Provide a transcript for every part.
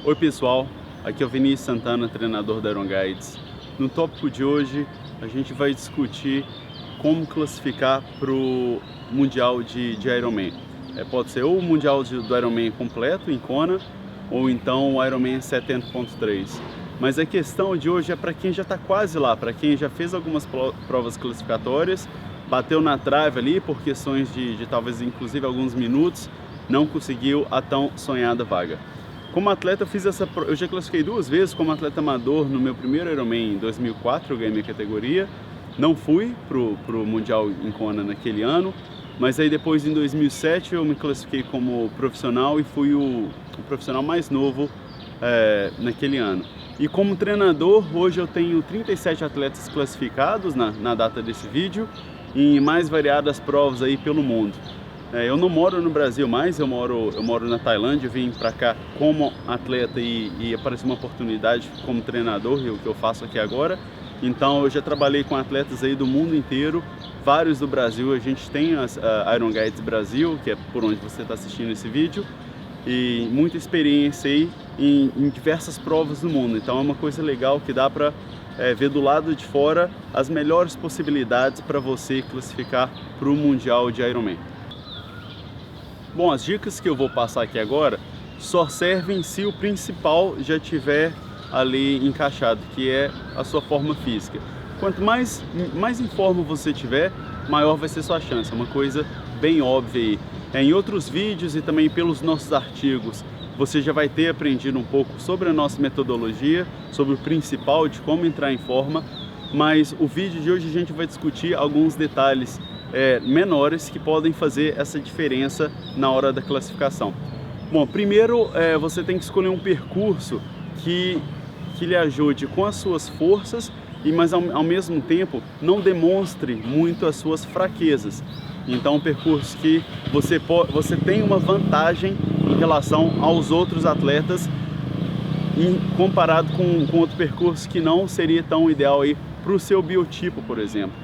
Oi pessoal, aqui é o Vinícius Santana, treinador da Iron Guides. No tópico de hoje a gente vai discutir como classificar para o Mundial de Ironman. Pode ser ou o Mundial do Ironman completo em Kona, ou então o Ironman 70.3. Mas a questão de hoje é para quem já está quase lá, para quem já fez algumas provas classificatórias, bateu na trave ali por questões de talvez inclusive alguns minutos, não conseguiu a tão sonhada vaga. Como atleta eu já classifiquei 2 vezes como atleta amador no meu primeiro Ironman em 2004, eu ganhei minha categoria. Não fui pro Mundial em Kona naquele ano, mas aí depois em 2007 eu me classifiquei como profissional e fui o profissional mais novo naquele ano. E como treinador, hoje eu tenho 37 atletas classificados na data desse vídeo, em mais variadas provas aí pelo mundo. Eu não moro no Brasil mais, eu moro na Tailândia, eu vim para cá como atleta e apareceu uma oportunidade como treinador, o que eu faço aqui agora. Então eu já trabalhei com atletas aí do mundo inteiro, vários do Brasil. A gente tem a Iron Guides Brasil, que é por onde você está assistindo esse vídeo, e muita experiência aí em diversas provas do mundo. Então é uma coisa legal que dá para ver do lado de fora as melhores possibilidades para você classificar para o Mundial de Ironman. Bom, as dicas que eu vou passar aqui agora só servem se o principal já tiver ali encaixado, que é a sua forma física. Quanto mais em forma você tiver, maior vai ser sua chance. É uma coisa bem óbvia aí. Em outros vídeos e também pelos nossos artigos, você já vai ter aprendido um pouco sobre a nossa metodologia, sobre o principal de como entrar em forma, mas o vídeo de hoje a gente vai discutir alguns detalhes menores que podem fazer essa diferença na hora da classificação. Bom, primeiro você tem que escolher um percurso que lhe ajude com as suas forças, mas ao mesmo tempo não demonstre muito as suas fraquezas. Então um percurso que você tem uma vantagem em relação aos outros atletas comparado com outro percurso que não seria tão ideal aí para o seu biotipo, por exemplo.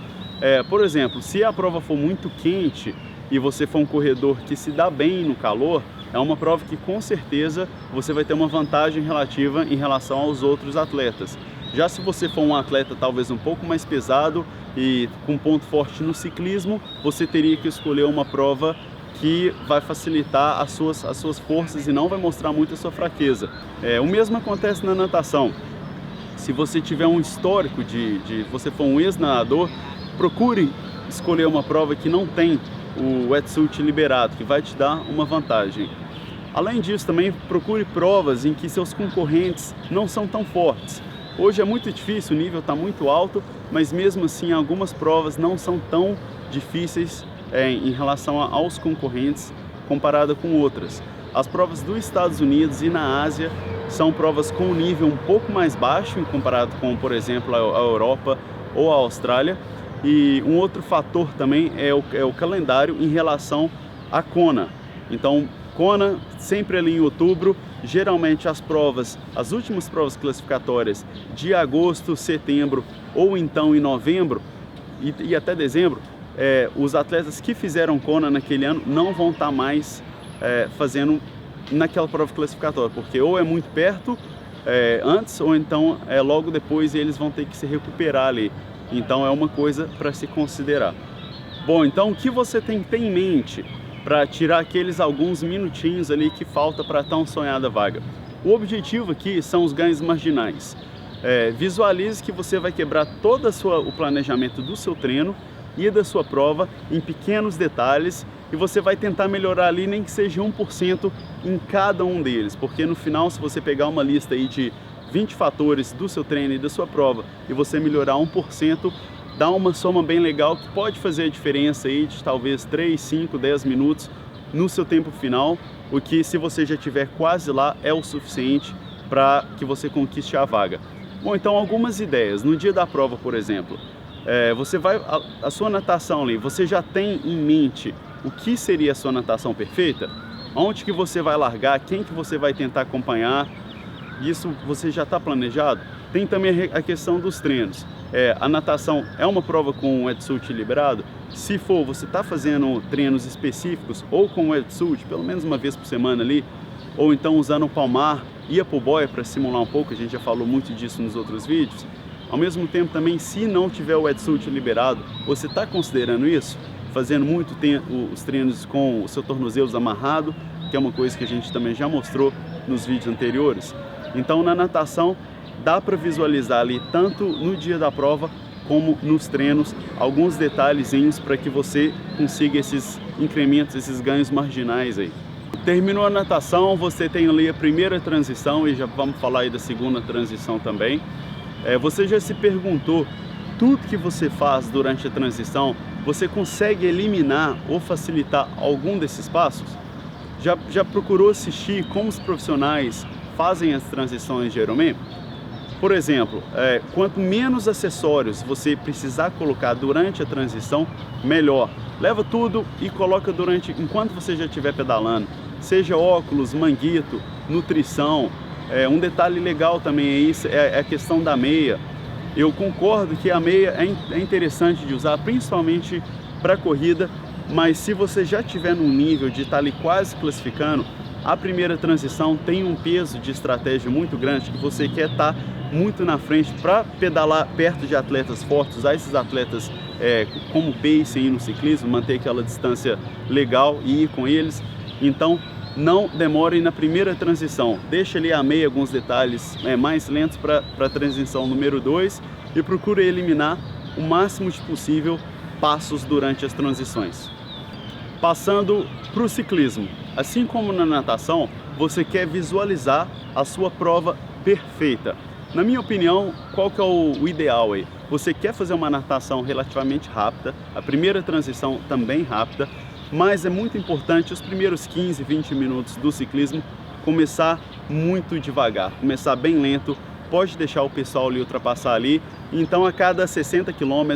Por exemplo, se a prova for muito quente e você for um corredor que se dá bem no calor, é uma prova que com certeza você vai ter uma vantagem relativa em relação aos outros atletas. Já se você for um atleta talvez um pouco mais pesado e com ponto forte no ciclismo, você teria que escolher uma prova que vai facilitar as suas forças e não vai mostrar muito a sua fraqueza. O mesmo acontece na natação. Se você tiver um histórico você for um ex-nadador, procure escolher uma prova que não tem o wetsuit liberado, que vai te dar uma vantagem. Além disso, também procure provas em que seus concorrentes não são tão fortes. Hoje é muito difícil, o nível está muito alto, mas mesmo assim algumas provas não são tão difíceis em relação aos concorrentes comparada com outras. As provas dos Estados Unidos e na Ásia são provas com um nível um pouco mais baixo comparado com, por exemplo, a Europa ou a Austrália. E um outro fator também é o calendário em relação a Kona. Então, Kona sempre ali em outubro, geralmente as últimas provas classificatórias de agosto, setembro ou então em novembro e até dezembro, os atletas que fizeram Kona naquele ano não vão estar mais fazendo naquela prova classificatória, porque ou é muito perto antes ou então logo depois eles vão ter que se recuperar ali. Então é uma coisa para se considerar. Bom, então o que você tem que ter em mente para tirar aqueles alguns minutinhos ali que falta para a tão sonhada vaga? O objetivo aqui são os ganhos marginais. Visualize que você vai quebrar todo o planejamento do seu treino e da sua prova em pequenos detalhes e você vai tentar melhorar ali nem que seja 1% em cada um deles, porque no final, se você pegar uma lista aí de 20 fatores do seu treino e da sua prova e você melhorar 1%, dá uma soma bem legal que pode fazer a diferença aí de talvez 3, 5, 10 minutos no seu tempo final, o que se você já estiver quase lá é o suficiente para que você conquiste a vaga. Bom, então algumas ideias. No dia da prova, por exemplo, a sua natação ali, você já tem em mente o que seria a sua natação perfeita? Onde que você vai largar? Quem que você vai tentar acompanhar? Isso você já está planejado? Tem também a questão dos treinos. A natação é uma prova com wetsuit liberado? Se for, você está fazendo treinos específicos ou com wetsuit, pelo menos uma vez por semana ali, ou então usando o palmar e a pull boy para simular um pouco, a gente já falou muito disso nos outros vídeos. Ao mesmo tempo também, se não tiver o wetsuit liberado, você está considerando isso? Fazendo muito os treinos com o seu tornozelo amarrado, que é uma coisa que a gente também já mostrou nos vídeos anteriores. Então na natação dá para visualizar ali, tanto no dia da prova como nos treinos, alguns detalhezinhos para que você consiga esses incrementos, esses ganhos marginais aí. Terminou a natação, você tem ali a primeira transição e já vamos falar aí da segunda transição também. Você já se perguntou, tudo que você faz durante a transição, você consegue eliminar ou facilitar algum desses passos? Já procurou assistir como os profissionais fazem as transições de Ironman? Por exemplo, quanto menos acessórios você precisar colocar durante a transição, melhor. Leva tudo e coloca enquanto você já estiver pedalando. Seja óculos, manguito, nutrição. Um detalhe legal também é a questão da meia. Eu concordo que a meia é interessante de usar, principalmente para corrida, mas se você já estiver num nível de estar ali quase classificando, a primeira transição tem um peso de estratégia muito grande, que você quer estar muito na frente para pedalar perto de atletas fortes, usar esses atletas como pace aí no ciclismo, manter aquela distância legal e ir com eles. Então não demorem na primeira transição, deixa ali a meia alguns detalhes mais lentos para a transição número 2 e procure eliminar o máximo possível passos durante as transições. Passando para o ciclismo, assim como na natação, você quer visualizar a sua prova perfeita. Na minha opinião, qual que é o ideal aí? Você quer fazer uma natação relativamente rápida, a primeira transição também rápida, mas é muito importante os primeiros 15, 20 minutos do ciclismo começar muito devagar, começar bem lento, pode deixar o pessoal ali ultrapassar ali, então a cada 60 km,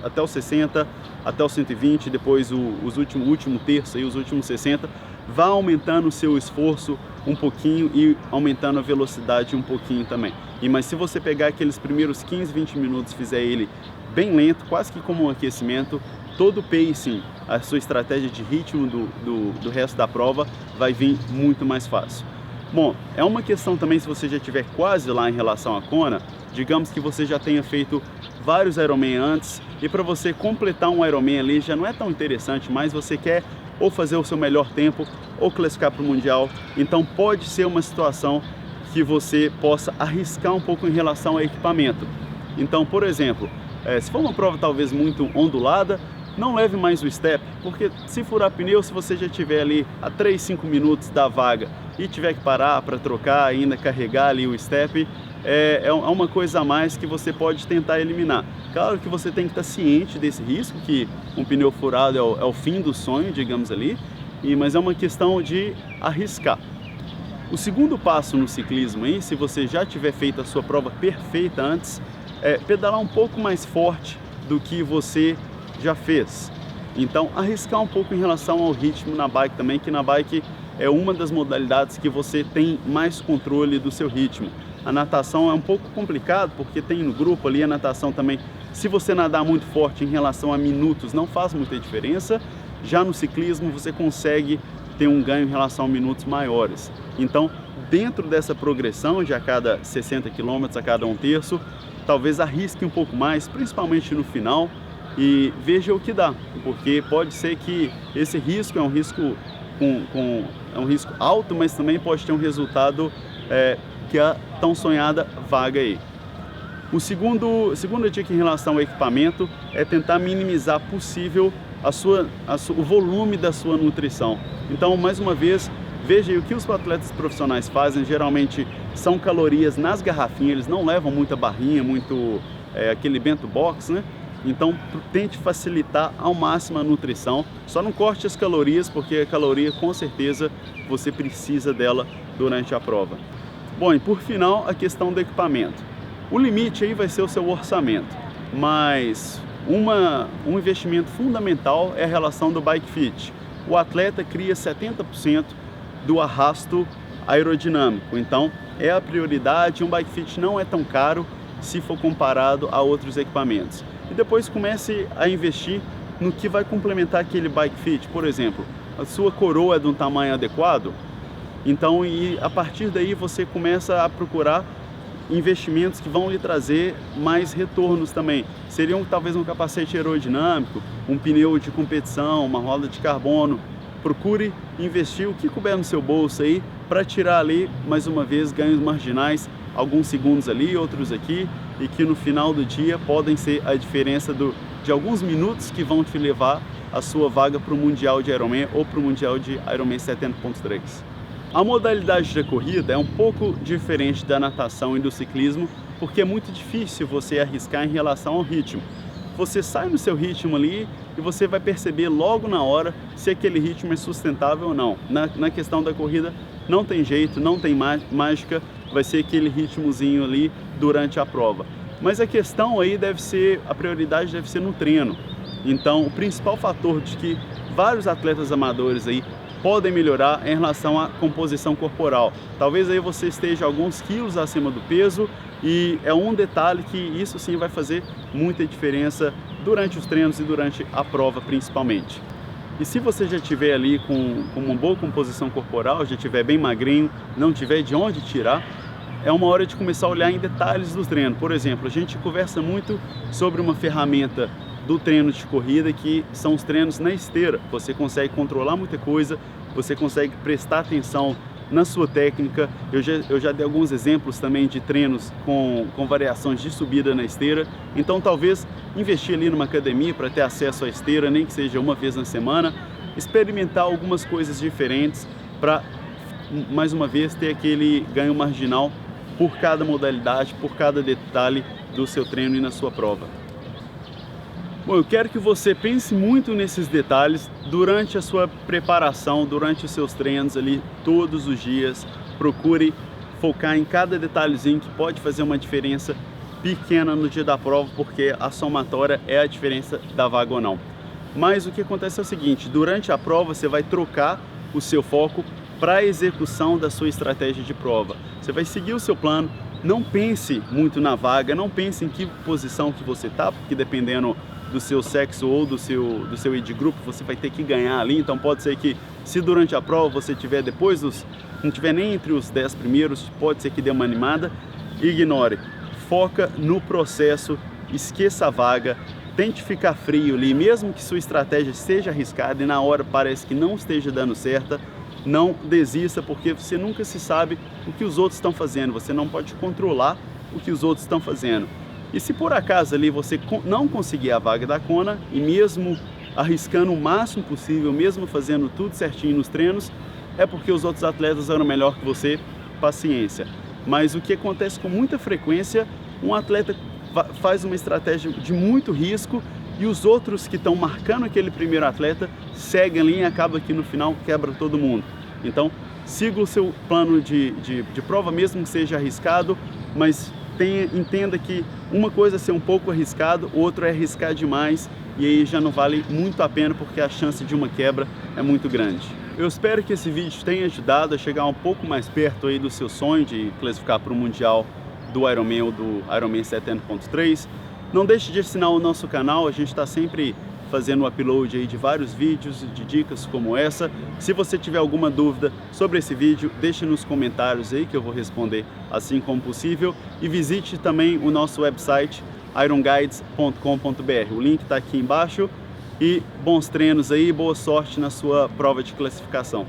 até os 60, até os 120, depois o último terço e os últimos 60, vá aumentando o seu esforço um pouquinho e aumentando a velocidade um pouquinho também. Mas se você pegar aqueles primeiros 15, 20 minutos e fizer ele bem lento, quase que como um aquecimento, todo o pacing, a sua estratégia de ritmo do resto da prova vai vir muito mais fácil. Bom, é uma questão também, se você já estiver quase lá em relação à Kona, digamos que você já tenha feito vários Ironman antes, e para você completar um Ironman ali já não é tão interessante, mas você quer ou fazer o seu melhor tempo ou classificar para o Mundial, então pode ser uma situação que você possa arriscar um pouco em relação ao equipamento. Então, por exemplo, se for uma prova talvez muito ondulada, não leve mais o step, porque se furar pneu, se você já estiver ali a 3, 5 minutos da vaga e tiver que parar para trocar, ainda carregar ali o step, é uma coisa a mais que você pode tentar eliminar. Claro que você tem que estar ciente desse risco, que um pneu furado é o fim do sonho, digamos ali, mas é uma questão de arriscar. O segundo passo no ciclismo, aí, se você já tiver feito a sua prova perfeita antes, é pedalar um pouco mais forte do que você já fez. Então arriscar um pouco em relação ao ritmo na bike também, que na bike é uma das modalidades que você tem mais controle do seu ritmo. A natação é um pouco complicado porque tem no grupo ali a natação também, se você nadar muito forte em relação a minutos não faz muita diferença. Já no ciclismo você consegue ter um ganho em relação a minutos maiores. Então dentro dessa progressão de a cada 60 km, a cada um terço, talvez arrisque um pouco mais, principalmente no final, e veja o que dá, porque pode ser que esse risco é um risco é um risco alto, mas também pode ter um resultado que é a tão sonhada vaga aí. Segunda dica em relação ao equipamento é tentar minimizar possível o volume da sua nutrição. Então, mais uma vez, veja aí o que os atletas profissionais fazem, geralmente são calorias nas garrafinhas, eles não levam muita barrinha, aquele bento box, né? Então tente facilitar ao máximo a nutrição, só não corte as calorias, porque a caloria com certeza você precisa dela durante a prova. Bom, e por final a questão do equipamento. O limite aí vai ser o seu orçamento, mas um investimento fundamental é a relação do bike fit. O atleta cria 70% do arrasto aerodinâmico, então é a prioridade. Um bike fit não é tão caro se for comparado a outros equipamentos. E depois comece a investir no que vai complementar aquele bike fit. Por exemplo, a sua coroa é de um tamanho adequado, Então, e a partir daí você começa a procurar investimentos que vão lhe trazer mais retornos também. Seriam talvez um capacete aerodinâmico, um pneu de competição, uma roda de carbono. Procure investir o que couber no seu bolso aí para tirar ali, mais uma vez, ganhos marginais, alguns segundos ali, outros aqui, e que no final do dia podem ser a diferença de alguns minutos que vão te levar a sua vaga para o Mundial de Ironman ou para o Mundial de Ironman 70.3. A modalidade da corrida é um pouco diferente da natação e do ciclismo, porque é muito difícil você arriscar em relação ao ritmo. Você sai no seu ritmo ali e você vai perceber logo na hora se aquele ritmo é sustentável ou não. Na questão da corrida não tem jeito, não tem mágica, vai ser aquele ritmozinho ali durante a prova. Mas a questão aí a prioridade deve ser no treino. Então, o principal fator de que vários atletas amadores aí podem melhorar em relação à composição corporal. Talvez aí você esteja alguns quilos acima do peso e é um detalhe que isso sim vai fazer muita diferença durante os treinos e durante a prova principalmente. E se você já estiver ali com uma boa composição corporal, já estiver bem magrinho, não tiver de onde tirar, é uma hora de começar a olhar em detalhes do treino. Por exemplo, a gente conversa muito sobre uma ferramenta do treino de corrida, que são os treinos na esteira. Você consegue controlar muita coisa, você consegue prestar atenção na sua técnica. Eu já dei alguns exemplos também de treinos com variações de subida na esteira. Então talvez investir ali numa academia para ter acesso à esteira, nem que seja uma vez na semana, experimentar algumas coisas diferentes para, mais uma vez, ter aquele ganho marginal por cada modalidade, por cada detalhe do seu treino e na sua prova. Bom, eu quero que você pense muito nesses detalhes durante a sua preparação, durante os seus treinos ali todos os dias. Procure focar em cada detalhezinho que pode fazer uma diferença pequena no dia da prova, porque a somatória é a diferença da vaga ou não. Mas o que acontece é o seguinte: durante a prova você vai trocar o seu foco para a execução da sua estratégia de prova. Você vai seguir o seu plano, não pense muito na vaga, não pense em que posição que você está, porque dependendo do seu sexo ou do seu age group, você vai ter que ganhar ali. Então pode ser que, se durante a prova você tiver não tiver nem entre os 10 primeiros, pode ser que dê uma animada. Ignore, foca no processo, esqueça a vaga, tente ficar frio ali, mesmo que sua estratégia seja arriscada e na hora parece que não esteja dando certa, não desista, porque você nunca se sabe o que os outros estão fazendo, você não pode controlar o que os outros estão fazendo. E se por acaso ali você não conseguir a vaga da Kona, e mesmo arriscando o máximo possível, mesmo fazendo tudo certinho nos treinos, é porque os outros atletas eram melhor que você, paciência. Mas o que acontece com muita frequência, um atleta faz uma estratégia de muito risco e os outros que estão marcando aquele primeiro atleta seguem ali e acaba que no final quebra todo mundo. Então, siga o seu plano de prova, mesmo que seja arriscado, mas entenda que uma coisa é ser um pouco arriscado, outro é arriscar demais, e aí já não vale muito a pena, porque a chance de uma quebra é muito grande. Eu espero que esse vídeo tenha ajudado a chegar um pouco mais perto aí do seu sonho de classificar para o Mundial do Ironman ou do Ironman 70.3. Não deixe de assinar o nosso canal, a gente está sempre fazendo o upload aí de vários vídeos, de dicas como essa. Se você tiver alguma dúvida sobre esse vídeo, deixe nos comentários aí que eu vou responder assim como possível. E visite também o nosso website ironguides.com.br. O link está aqui embaixo. E bons treinos aí, boa sorte na sua prova de classificação.